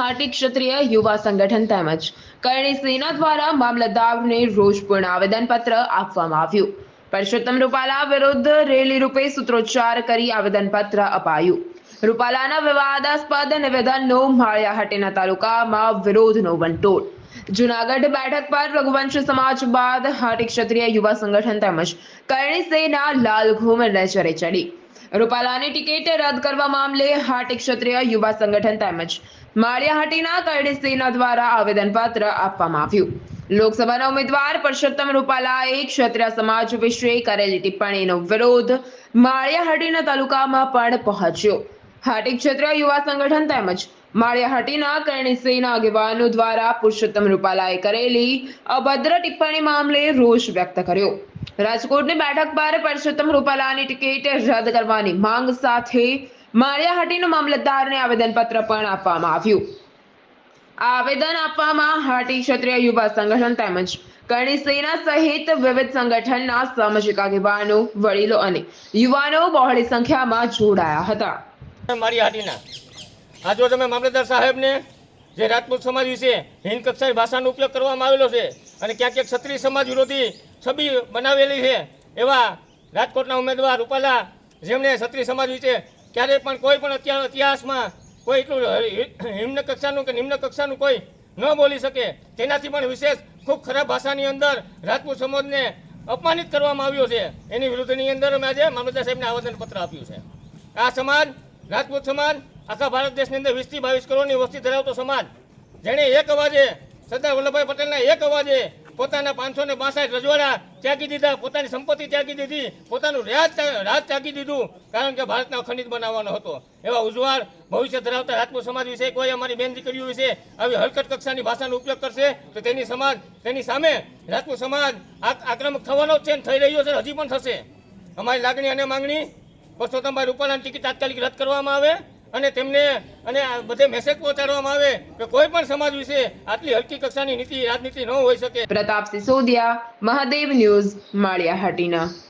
હાટી ક્ષત્રિય યુવા સંગઠન તેમજ કરણી સેના દ્વારા મામલતદારને રોષપૂર્ણ આવેદનપત્ર આપવામાં આવ્યું। પરસોત્તમ રૂપાલા વિરુદ્ધ રેલી રૂપે સૂત્રોચ્ચાર કરી આવેદનપત્ર અપાયું। રૂપાલાના વિવાદાસ્પદ નિવેદનનો માળિયા હાટીના તાલુકામાં વિરોધનો વંટોળ। જૂનાગઢ બેઠક પર રઘુવંશી સમાજ બાદ હાટી ક્ષત્રિય યુવા સંગઠન તેમજ કરણી સેના લાલ ઘૂમ નજરે ચડી। રૂપાલાની ટિકિટ રદ કરવા મામલે હાટી ક્ષત્રિય યુવા સંગઠન તેમજ માળિયા હાટીના કરણી સેના દ્વારા આવેદનપત્ર આપવામાં આવ્યું। લોકસભાના ઉમેદવાર પરસોત્તમ રૂપાલાએ ક્ષત્રિય સમાજ વિશે કરેલી ટિપ્પણીનો વિરોધ માળિયા હાટીના તાલુકામાં પણ પહોંચ્યો। હાટી ક્ષત્રિય યુવા સંગઠન તેમજ માળિયા હાટીના કરણી સેના આગેવાનો દ્વારા પુરુષોત્તમ રૂપાલાએ કરેલી અભદ્ર ટિપ્પણી મામલે રોષ વ્યક્ત કર્યો। રાજકોટની બેઠક પર પરસોત્તમ રૂપાલાની ટિકિટ રદ કરવાની માંગ સાથે માળિયા હાટીના મામલતદારને આવેદનપત્ર પણ આપવામાં આવ્યું। આ આવેદન આપવામાં હાટી ક્ષત્રિય યુવા સંગઠન તેમજ કરણી સેના સહિત વિવિધ સંગઠનના સામાજિક આગેવાનો, વડીલો અને યુવાનો બહોળી સંખ્યામાં જોડાયા હતા। મારી હાટીના આજે તમે મામલતદાર સાહેબને જે રાજપૂત સમાજ વિશે હિન્દ કક્ષાએ ભાષાનો ઉપયોગ કરવામાં આવેલો છે અને ક્યાંક ક્યાંક ક્ષત્રિય સમાજ વિરોધી છબી બનાવેલી છે એવા રાજકોટના ઉમેદવાર રૂપાલા, જેમણે ક્ષત્રિય સમાજ વિશે ક્યારેય પણ કોઈ પણ ઇતિહાસમાં કોઈ એટલું નિમ્ન કક્ષાનું કે નિમ્ન કક્ષાનું કોઈ ન બોલી શકે, તેનાથી પણ વિશેષ ખૂબ ખરાબ ભાષાની અંદર રાજપૂત સમાજને અપમાનિત કરવામાં આવ્યો છે। એની વિરુદ્ધની અંદર અમે આજે મામલતદાર સાહેબને આવેદનપત્ર આપ્યું છે। આ સમાજ, રાજપૂત સમાજ, આખા ભારત દેશની અંદર 20 થી 22 કરોડની વસ્તી ધરાવતો સમાજ, જેણે એક અવાજે સરદાર વલ્લભભાઈ પટેલના એક અવાજે પોતાના 562 રજવાડા ત્યાગી દીધા, પોતાની સંપત્તિ ત્યાગી દીધી, પોતાનું રાજ ત્યાગી દીધું, કારણ કે ભારતને અખંડિત બનાવવાનો હતો। એવા ઉજ્જવળ ભવિષ્ય ધરાવતા રાજપૂત સમાજ વિશે કોઈ અમારી બેન દીકરીઓ વિશે આવી હલકટ કક્ષાની ભાષાનો ઉપયોગ કરશે તો તેની સામે રાજપૂત સમાજ આક્રમક થવાનો છે, થઈ રહ્યો છે, હજી પણ થશે। અમારી લાગણી અને માંગણી પરસોત્તમભાઈ રૂપાલાની ટિકિટ તાત્કાલિક રદ કરવામાં આવે અને તેમને અને બધે મેસેજ પહોંચાડવામાં આવે કે કોઈ પણ સમાજ વિશે આટલી હલકી કક્ષાની રાજનીતિ ન હોઈ શકે। પ્રતાપ સિસોદિયા, મહાદેવ ન્યૂઝ, માળિયા હાટીના।